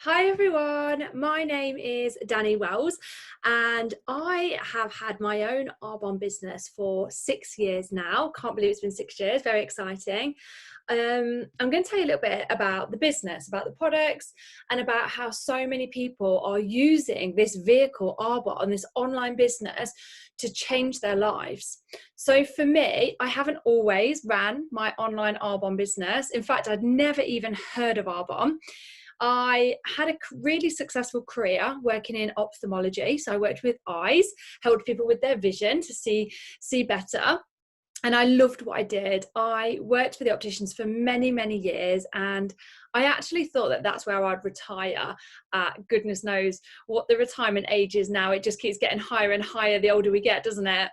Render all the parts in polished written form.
Hi everyone, my name is Danni Wells and I have had my own Arbonne business for 6 years now. Can't believe it's been 6 years, very exciting. I'm going to tell you a little bit about the business, about the products, and about how so many people are using this vehicle, Arbonne, this online business, to change their lives. So for me, I haven't always ran my online Arbonne business. In fact, I'd never even heard of Arbonne. I had a really successful career working in ophthalmology. So I worked with eyes, helped people with their vision to see better. And I loved what I did. I worked for the opticians for many, many years, and I actually thought that that's where I'd retire. Goodness knows what the retirement age is now. It just keeps getting higher and higher the older we get, doesn't it?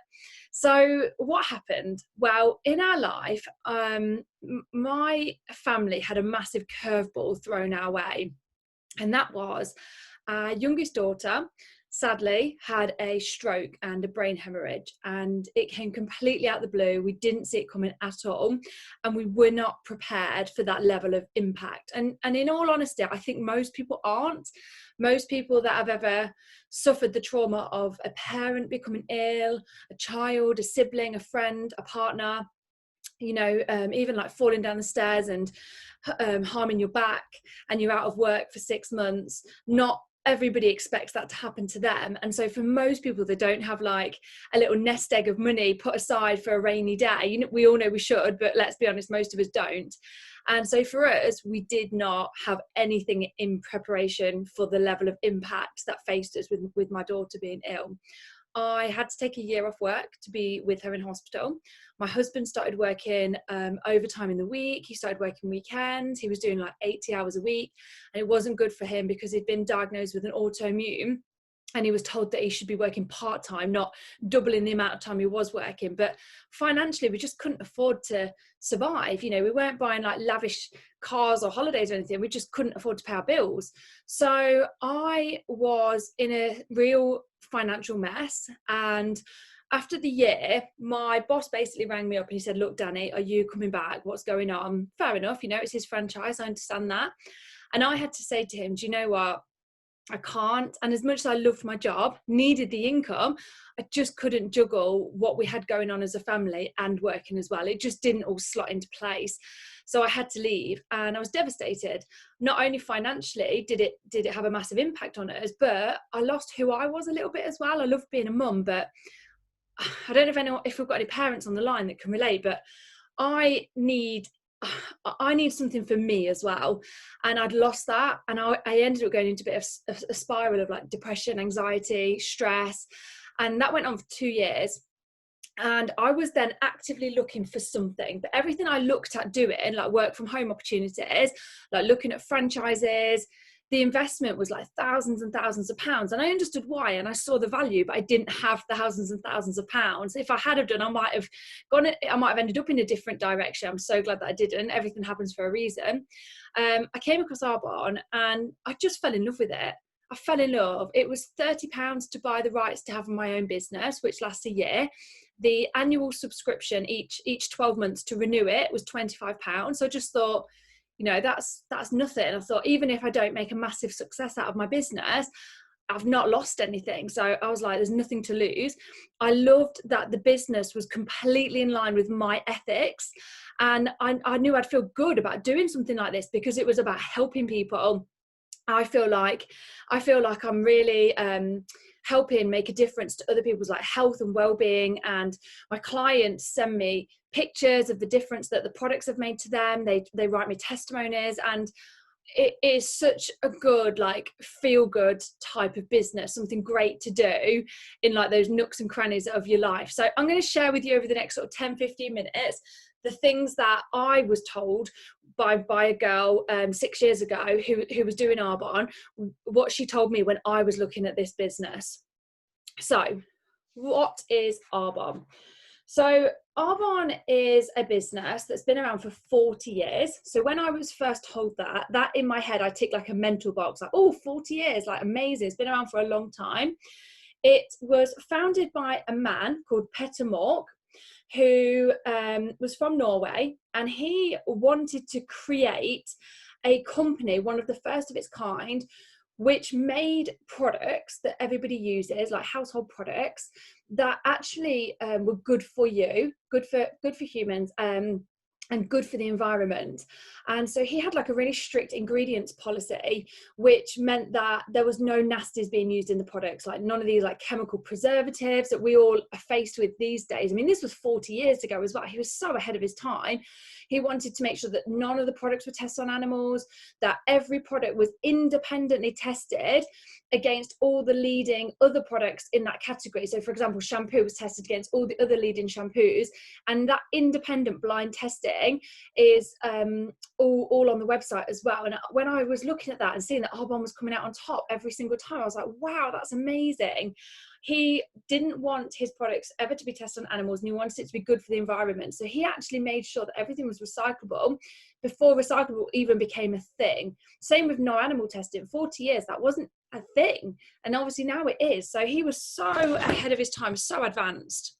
So what happened? Well, in our life, my family had a massive curveball thrown our way, and that was our youngest daughter sadly had a stroke and a brain hemorrhage, and it came completely out of the blue. We didn't see it coming at all, and we were not prepared for that level of impact. And in all honesty, I think most people aren't. Most people that have ever suffered the trauma of a parent becoming ill, a child, a sibling, a friend, a partner, even like falling down the stairs and harming your back, and you're out of work for 6 months, not everybody expects that to happen to them. And so for most people, they don't have like a little nest egg of money put aside for a rainy day. We all know we should, but let's be honest, most of us don't. And so for us, we did not have anything in preparation for the level of impact that faced us with my daughter being ill. I had to take a year off work to be with her in hospital. My husband started working overtime in the week. He started working weekends. He was doing like 80 hours a week, and it wasn't good for him because he'd been diagnosed with an autoimmune, and he was told that he should be working part-time, not doubling the amount of time he was working. But financially, we just couldn't afford to survive. We weren't buying like lavish cars or holidays or anything. We just couldn't afford to pay our bills. So I was in a real financial mess. And after the year, my boss basically rang me up and he said, "Look, Danni, are you coming back? What's going on?" Fair enough. It's his franchise. I understand that. And I had to say to him, "Do you know what? I can't." And as much as I loved my job, needed the income, I just couldn't juggle what we had going on as a family and working as well. It just didn't all slot into place. So I had to leave, and I was devastated. Not only financially did it have a massive impact on us, but I lost who I was a little bit as well. I loved being a mum, but I don't know if we've got any parents on the line that can relate, but I need something for me as well. And I'd lost that, and I ended up going into a bit of a spiral of like depression, anxiety, stress, and that went on for 2 years. And I was then actively looking for something, but everything I looked at doing, like work from home opportunities, like looking at franchises, the investment was like thousands and thousands of pounds. And I understood why, and I saw the value, but I didn't have thousands and thousands of pounds. If I had have done, I might have ended up in a different direction. I'm so glad that I didn't. Everything happens for a reason. I came across Arbonne and I just fell in love with it. I fell in love. It was £30 to buy the rights to have my own business, which lasts a year. The annual subscription each 12 months to renew it was £25. So I just thought, that's nothing. I thought, even if I don't make a massive success out of my business, I've not lost anything. So I was like, there's nothing to lose. I loved that the business was completely in line with my ethics. And I knew I'd feel good about doing something like this because it was about helping people. I feel like I'm really helping make a difference to other people's like health and well-being, and my clients send me pictures of the difference that the products have made to them. They write me testimonies, and it is such a good, like, feel good type of business, something great to do in like those nooks and crannies of your life. So I'm going to share with you over the next sort of 10-15 minutes the things that I was told by a girl 6 years ago who was doing Arbonne, what she told me when I was looking at this business. So what is Arbonne? So Arbonne is a business that's been around for 40 years. So when I was first told that in my head, I ticked like a mental box, like, oh, 40 years, like amazing. It's been around for a long time. It was founded by a man called Petter Mork, who was from Norway, and he wanted to create a company, one of the first of its kind, which made products that everybody uses, like household products, that actually were good for you, good for humans, and good for the environment. And so he had like a really strict ingredients policy, which meant that there was no nasties being used in the products, like none of these like chemical preservatives that we all are faced with these days. I mean, this was 40 years ago as well. He was so ahead of his time. He wanted to make sure that none of the products were tested on animals, that every product was independently tested against all the leading other products in that category. So for example, shampoo was tested against all the other leading shampoos, and that independent blind testing is all on the website as well. And when I was looking at that and seeing that Arbonne was coming out on top every single time, I was like, wow, that's amazing. He didn't want his products ever to be tested on animals, and he wanted it to be good for the environment. So he actually made sure that everything was recyclable before recyclable even became a thing. Same with no animal testing. 40 years, that wasn't a thing. And obviously now it is. So he was so ahead of his time, so advanced.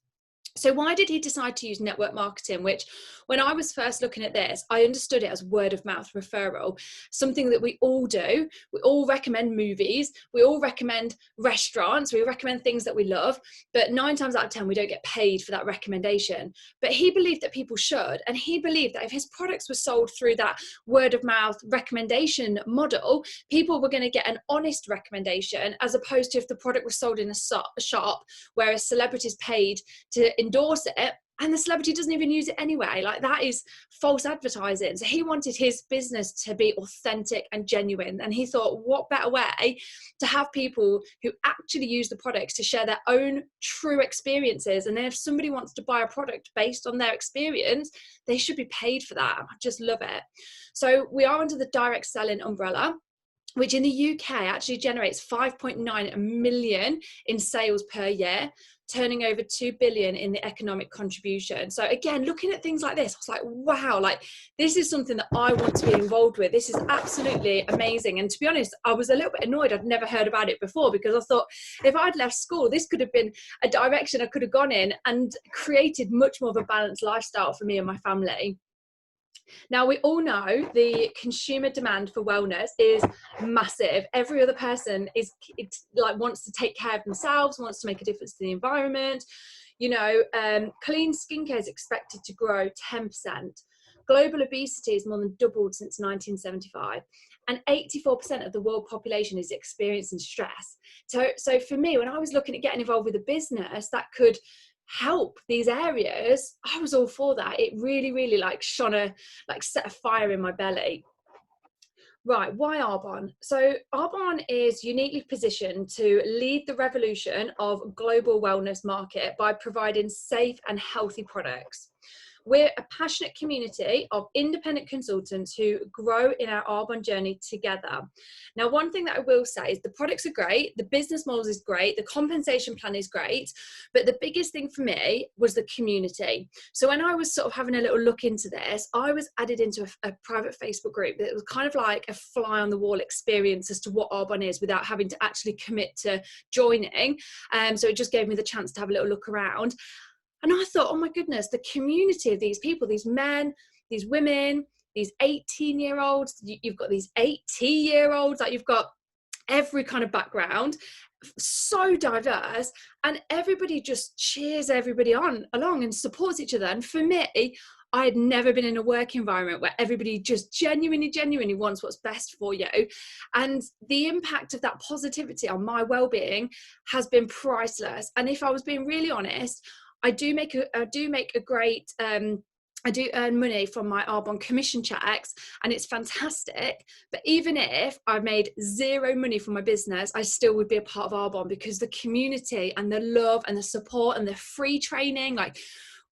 So why did he decide to use network marketing, which when I was first looking at this, I understood it as word of mouth referral, something that we all do. We all recommend movies. We all recommend restaurants. We recommend things that we love, but 9 times out of 10, we don't get paid for that recommendation. But he believed that people should. And he believed that if his products were sold through that word of mouth recommendation model, people were going to get an honest recommendation, as opposed to if the product was sold in a shop where a celebrity's paid to endorse it and the celebrity doesn't even use it anyway. Like, that is false advertising. So he wanted his business to be authentic and genuine, and he thought, what better way to have people who actually use the products to share their own true experiences. And then if somebody wants to buy a product based on their experience, they should be paid for that. I just love it. So we are under the direct selling umbrella, which in the UK actually generates 5.9 million in sales per year, turning over 2 billion in the economic contribution. So again, looking at things like this, I was like, wow, like this is something that I want to be involved with. This is absolutely amazing. And to be honest, I was a little bit annoyed I'd never heard about it before, because I thought if I'd left school, this could have been a direction I could have gone in and created much more of a balanced lifestyle for me and my family. Now, we all know the consumer demand for wellness is massive. Every other person wants to take care of themselves, wants to make a difference to the environment. You know, clean skincare is expected to grow 10%. Global obesity has more than doubled since 1975. And 84% of the world population is experiencing stress. So for me, when I was looking at getting involved with a business that could help these areas, I was all for that. It really, really set a fire in my belly. Right, why Arbonne? So Arbonne is uniquely positioned to lead the revolution of global wellness market by providing safe and healthy products. We're a passionate community of independent consultants who grow in our Arbonne journey together. Now, one thing that I will say is the products are great, the business models is great, the compensation plan is great, but the biggest thing for me was the community. So when I was sort of having a little look into this, I was added into a private Facebook group that was kind of like a fly on the wall experience as to what Arbonne is without having to actually commit to joining. So it just gave me the chance to have a little look around. And I thought, oh my goodness, the community of these people, these men, these women, these 18-year-olds, you've got these 80-year-olds, like you've got every kind of background, so diverse, and everybody just cheers everybody on along and supports each other. And for me, I had never been in a work environment where everybody just genuinely wants what's best for you. And the impact of that positivity on my well-being has been priceless. And if I was being really honest, I do earn money from my Arbonne commission checks, and it's fantastic. But even if I made zero money from my business, I still would be a part of Arbonne, because the community and the love and the support and the free training, like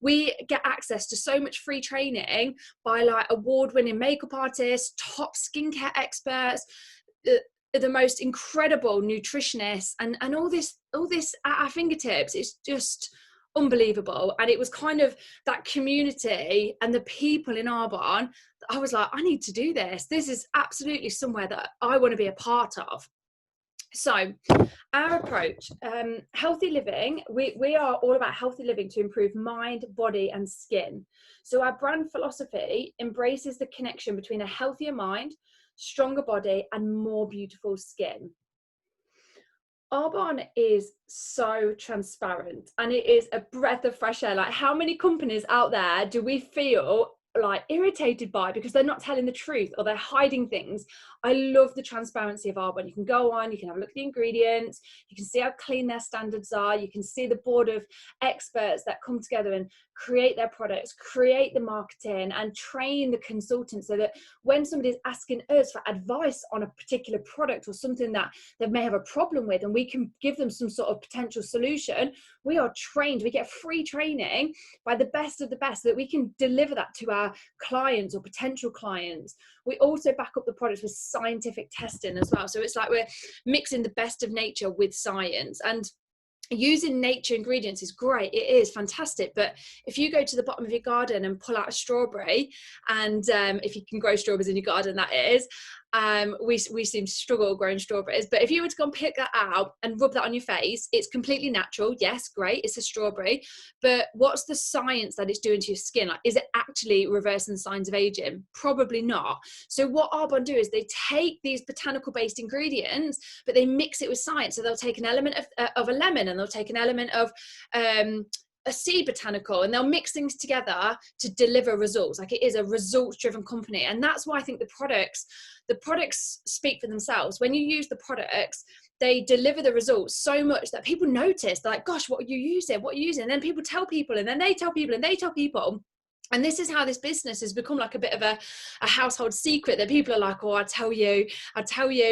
we get access to so much free training by like award-winning makeup artists, top skincare experts, the most incredible nutritionists, and all this at our fingertips. It's just unbelievable. And it was kind of that community and the people in Arbonne that I was like, I need to do this. This is absolutely somewhere that I want to be a part of. So our approach, healthy living, we are all about healthy living to improve mind, body and skin. So our brand philosophy embraces the connection between a healthier mind, stronger body, and more beautiful skin. Arbonne is so transparent, and it is a breath of fresh air. Like, how many companies out there do we feel like irritated by because they're not telling the truth or they're hiding things? I love the transparency of Arbonne. You can go on, you can have a look at the ingredients, you can see how clean their standards are, you can see the board of experts that come together and create their products, create the marketing, and train the consultants, so that when somebody's asking us for advice on a particular product or something that they may have a problem with, and we can give them some sort of potential solution, we are trained, we get free training by the best of the best, so that we can deliver that to our clients or potential clients. We also back up the products with scientific testing as well. So it's like we're mixing the best of nature with science. And using nature ingredients is great, it is fantastic, but if you go to the bottom of your garden and pull out a strawberry, and if you can grow strawberries in your garden, that is, we seem to struggle growing strawberries, but if you were to go and pick that out and rub that on your face, it's completely natural. Yes, great, it's a strawberry, but what's the science that it's doing to your skin? Like, is it actually reversing the signs of aging? Probably not. So what Arbonne do is they take these botanical based ingredients, but they mix it with science. So they'll take an element of a lemon, and they'll take an element of a sea botanical, and they'll mix things together to deliver results. Like, it is a results driven company, and that's why I think the products speak for themselves. When you use the products, they deliver the results so much that people notice. They're like, gosh, what are you using, and then people tell people, and then they tell people, and they tell people. And this is how this business has become like a bit of a household secret, that people are like, oh, I'll tell you,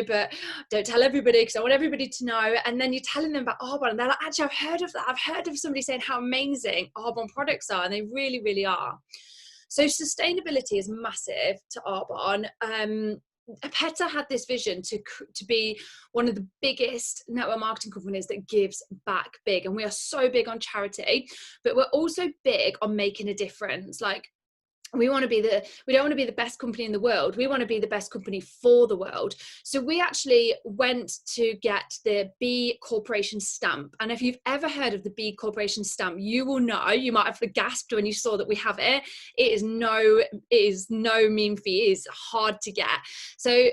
but don't tell everybody because I want everybody to know. And then you're telling them about Arbonne, and they're like, actually, I've heard of that. I've heard of somebody saying how amazing Arbonne products are, and they really, really are. So sustainability is massive to Arbonne. Peta had this vision to be one of the biggest network marketing companies that gives back big, and we are so big on charity, but we're also big on making a difference. Like, we don't want to be the best company in the world, we want to be the best company for the world. So we actually went to get the B Corporation stamp, and if you've ever heard of the B Corporation stamp, you will know, you might have gasped when you saw that we have it. It is no mean feat. It is hard to get. So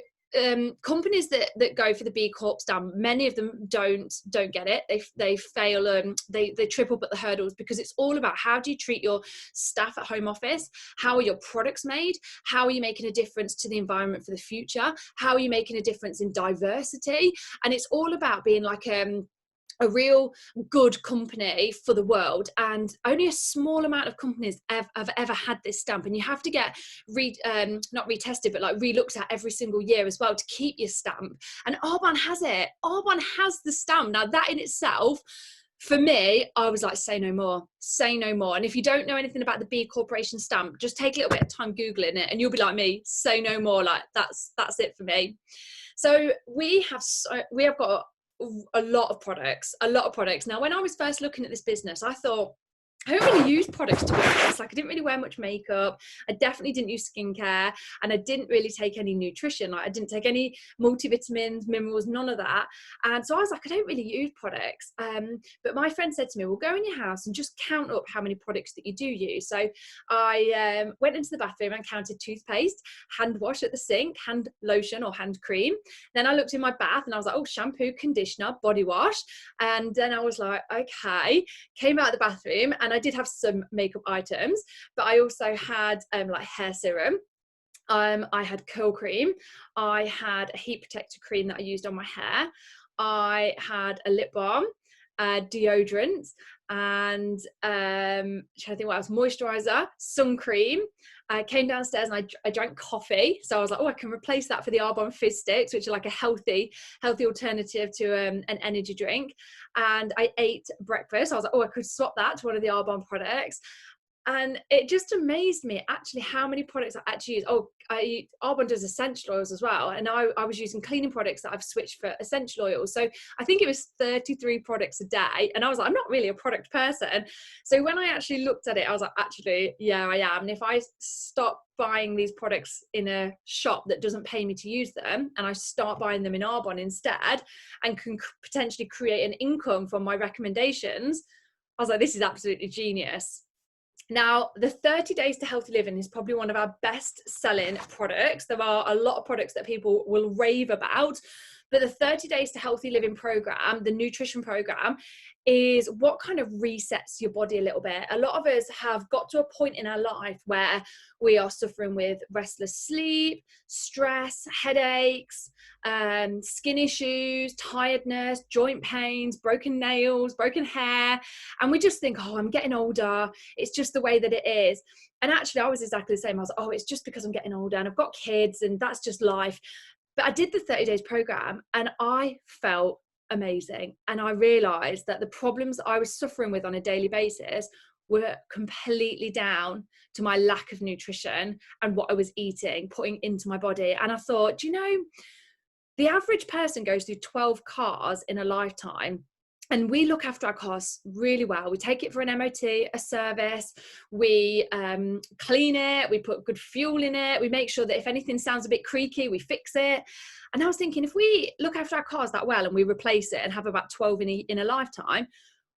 companies that go for the B Corp stamp, many of them don't get it. They fail. They trip up at the hurdles, because it's all about, how do you treat your staff at home office? How are your products made? How are you making a difference to the environment for the future? How are you making a difference in diversity? And it's all about being like a real good company for the world. And only a small amount of companies have ever had this stamp, and you have to get not retested, but like re-looked at every single year as well to keep your stamp. And Arbonne has it. Arbonne has the stamp. Now, that in itself, for me, I was like, say no more. And if you don't know anything about the B Corporation stamp, just take a little bit of time Googling it, and you'll be like me, say no more. Like, that's it for me. So we have got a lot of products. Now, when I was first looking at this business, I thought, I don't really use products, to be honest. Like, I didn't really wear much makeup. I definitely didn't use skincare, and I didn't really take any nutrition. Like, I didn't take any multivitamins, minerals, none of that. And so I was like, I don't really use products. But my friend said to me, well, go in your house and just count up how many products that you do use. So I went into the bathroom and counted toothpaste, hand wash at the sink, hand lotion or hand cream. Then I looked in my bath and I was like, oh, shampoo, conditioner, body wash. And then I was like, okay, came out of the bathroom, and I did have some makeup items, but I also had like hair serum. I had curl cream. I had a heat protector cream that I used on my hair. I had a lip balm, deodorant, and trying to think what else, moisturizer, sun cream. I came downstairs and I drank coffee. So I was like, oh, I can replace that for the Arbonne Fizz Sticks, which are like a healthy alternative to an energy drink. And I ate breakfast. I was like, oh, I could swap that to one of the Arbonne products. And it just amazed me actually how many products I actually use. Arbonne does essential oils as well, and I was using cleaning products that I've switched for essential oils. So I think it was 33 products a day, and I was like, I'm not really a product person. So when I actually looked at it, I was like, actually, yeah, I am. And if I stop buying these products in a shop that doesn't pay me to use them, and I start buying them in Arbonne instead, and can potentially create an income from my recommendations, I was like, this is absolutely genius. Now, the 30 Days to Healthy Living is probably one of our best selling products. There are a lot of products that people will rave about, but the 30 Days to Healthy Living program, the nutrition program, is what kind of resets your body a little bit. A lot of us have got to a point in our life where we are suffering with restless sleep, stress, headaches, skin issues, tiredness, joint pains, broken nails, broken hair. And we just think, oh, I'm getting older. It's just the way that it is. And actually, I was exactly the same. I was like, oh, it's just because I'm getting older and I've got kids and that's just life. But I did the 30 Days program and I felt amazing. And I realized that the problems I was suffering with on a daily basis were completely down to my lack of nutrition and what I was eating, putting into my body. And I thought, do you know, the average person goes through 12 cars in a lifetime. And we look after our cars really well. We take it for an MOT, a service, we clean it, we put good fuel in it, we make sure that if anything sounds a bit creaky, we fix it. And I was thinking, if we look after our cars that well and we replace it and have about 12 in a lifetime,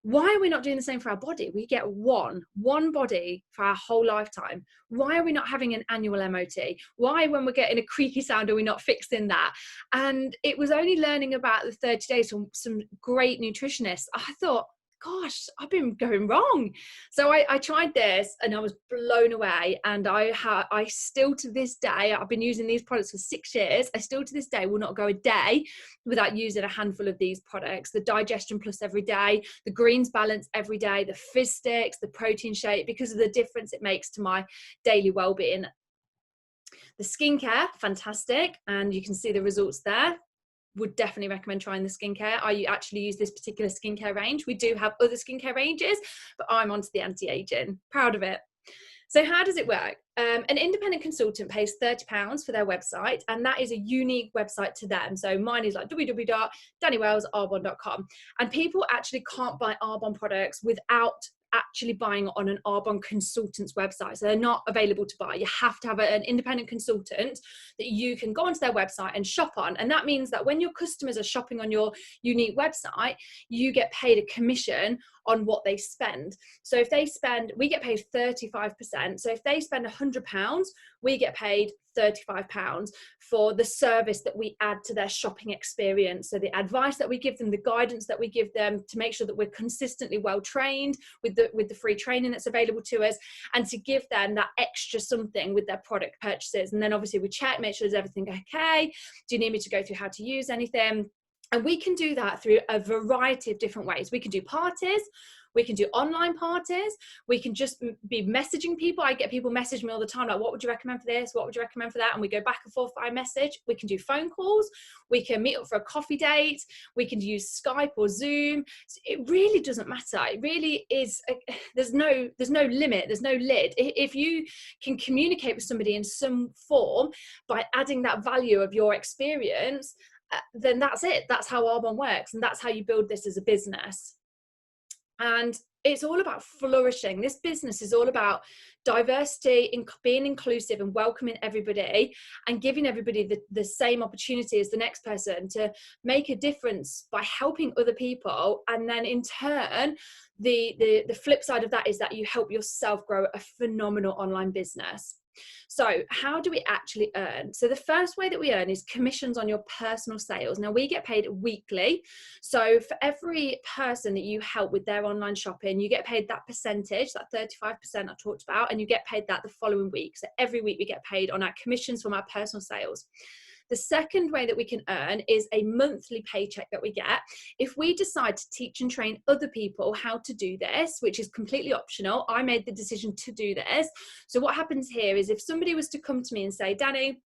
why are we not doing the same for our body? We get one body for our whole lifetime. Why are we not having an annual MOT? Why, when we're getting a creaky sound, are we not fixing that? And it was only learning about the 30 days from some great nutritionists. I thought, gosh, I've been going wrong. So I tried this and I was blown away. And I still to this day, I've been using these products for 6 years. I still to this day will not go a day without using a handful of these products. The Digestion Plus every day, the Greens Balance every day, the Fizz Sticks, the Protein Shake, because of the difference it makes to my daily well-being. The skincare, fantastic. And you can see the results there. Would definitely recommend trying the skincare. I actually use this particular skincare range. We do have other skincare ranges, but I'm onto the anti-aging. Proud of it. So how does it work? An independent consultant pays £30 for their website, and that is a unique website to them. So mine is like www.dannywellsarbonne.com, and people actually can't buy Arbonne products without actually buying on an Arbonne consultant's website. So they're not available to buy. You have to have an independent consultant that you can go onto their website and shop on. And that means that when your customers are shopping on your unique website, you get paid a commission on what they spend. So if they spend, we get paid 35%. So if they spend £100, we get paid £35 for the service that we add to their shopping experience. So the advice that we give them, the guidance that we give them to make sure that we're consistently well trained with the free training that's available to us, and to give them that extra something with their product purchases. And then obviously we check, make sure there's everything okay. Do you need me to go through how to use anything? And we can do that through a variety of different ways. We can do parties, we can do online parties, we can just be messaging people. I get people message me all the time, like, what would you recommend for this? What would you recommend for that? And we go back and forth by message. We can do phone calls, we can meet up for a coffee date, we can use Skype or Zoom. It really doesn't matter. It really is, there's no limit, there's no lid. If you can communicate with somebody in some form by adding that value of your experience, then that's it. That's how Arbonne works, and that's how you build this as a business. And it's all about flourishing. This business is all about diversity, being inclusive and welcoming everybody, and giving everybody the same opportunity as the next person to make a difference by helping other people. And then in turn, the flip side of that is that you help yourself grow a phenomenal online business. So how do we actually earn? So the first way that we earn is commissions on your personal sales. Now we get paid weekly. So for every person that you help with their online shopping, you get paid that percentage, that 35% I talked about, and you get paid that the following week. So every week we get paid on our commissions from our personal sales. The second way that we can earn is a monthly paycheck that we get if we decide to teach and train other people how to do this, which is completely optional. I made the decision to do this. So what happens here is if somebody was to come to me and say, Danni,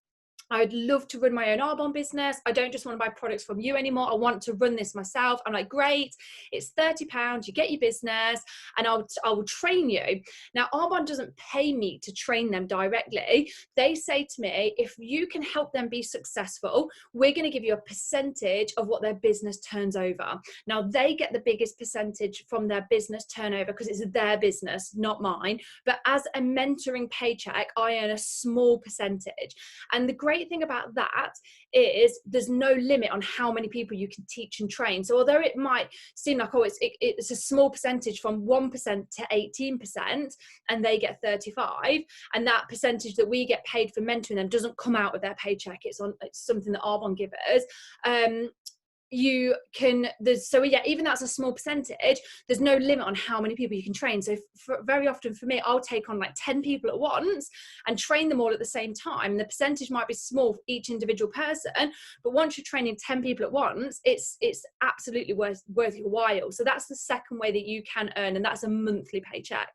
I'd love to run my own Arbonne business. I don't just want to buy products from you anymore. I want to run this myself. I'm like, great, it's £30. You get your business and I will train you. Now, Arbonne doesn't pay me to train them directly. They say to me, if you can help them be successful, we're going to give you a percentage of what their business turns over. Now, they get the biggest percentage from their business turnover because it's their business, not mine. But as a mentoring paycheck, I earn a small percentage. And the great great thing about that is there's no limit on how many people you can teach and train. So although it might seem like, oh, it's a small percentage from 1% to 18%, and they get 35, and that percentage that we get paid for mentoring them doesn't come out of their paycheck. It's something that Arbonne give us. You can, so yeah, even that's a small percentage, there's no limit on how many people you can train. So very often for me, I'll take on like 10 people at once and train them all at the same time. The percentage might be small for each individual person, but once you're training 10 people at once, it's absolutely worth your while. So that's the second way that you can earn, and that's a monthly paycheck.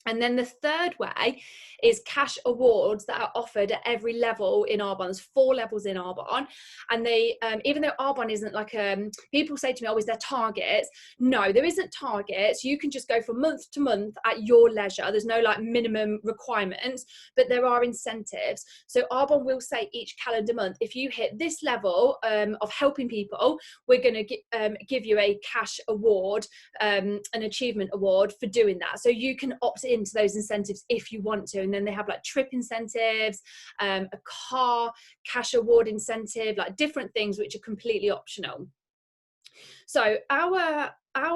And then the third way is cash awards that are offered at every level in Arbonne. There's 4 levels in Arbonne. And they, even though Arbonne isn't like, people say to me, oh, is there targets? No, there isn't targets. You can just go from month to month at your leisure. There's no like minimum requirements, but there are incentives. So Arbonne will say each calendar month, if you hit this level of helping people, we're going to give you a cash award, an achievement award for doing that. So you can opt into those incentives if you want to. And then they have like trip incentives, a car cash award incentive, like different things which are completely optional. So our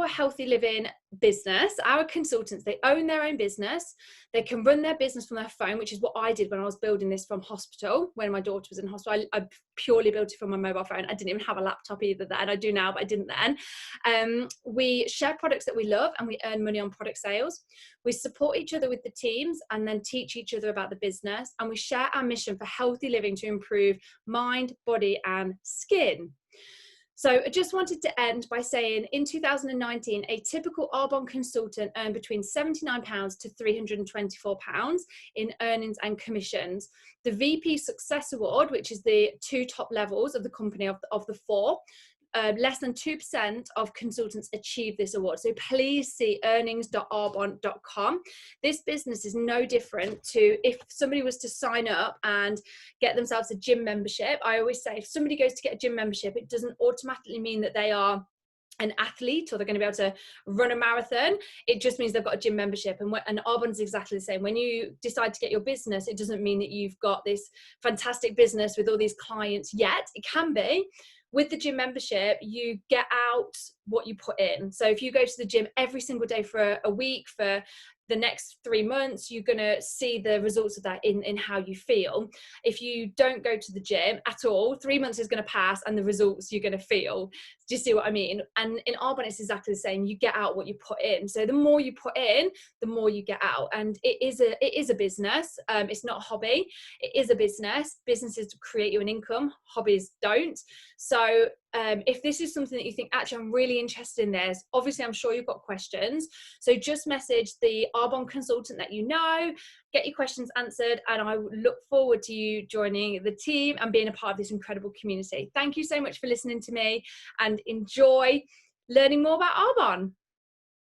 healthy living business, our consultants, they own their own business. They can run their business from their phone, which is what I did when I was building this from hospital. When my daughter was in hospital, I purely built it from my mobile phone. I didn't even have a laptop either then. I do now, but I didn't then. We share products that we love, and we earn money on product sales. We support each other with the teams and then teach each other about the business. And we share our mission for healthy living to improve mind, body, and skin. So I just wanted to end by saying in 2019, a typical Arbonne consultant earned between £79 to £324 in earnings and commissions. The VP Success Award, which is the 2 top levels of the company of the 4, less than 2% of consultants achieve this award. So please see earnings.arbonne.com. This business is no different to if somebody was to sign up and get themselves a gym membership. I always say if somebody goes to get a gym membership, it doesn't automatically mean that they are an athlete or they're going to be able to run a marathon. It just means they've got a gym membership. And Arbonne's exactly the same. When you decide to get your business, it doesn't mean that you've got this fantastic business with all these clients yet. It can be. With the gym membership, you get out what you put in. So if you go to the gym every single day for a week, for the next 3 months, you're going to see the results of that in how you feel. If you don't go to the gym at all, 3 months is going to pass and the results you're going to feel. Do you see what I mean? And in Arbonne, it's exactly the same. You get out what you put in. So the more you put in, the more you get out. And it is a business. It's not a hobby. It is a business. Businesses create you an income. Hobbies don't. So if this is something that you think, actually, I'm really interested in this, obviously, I'm sure you've got questions. So just message the Arbonne consultant that you know, get your questions answered, and I look forward to you joining the team and being a part of this incredible community. Thank you so much for listening to me, and enjoy learning more about Arbonne.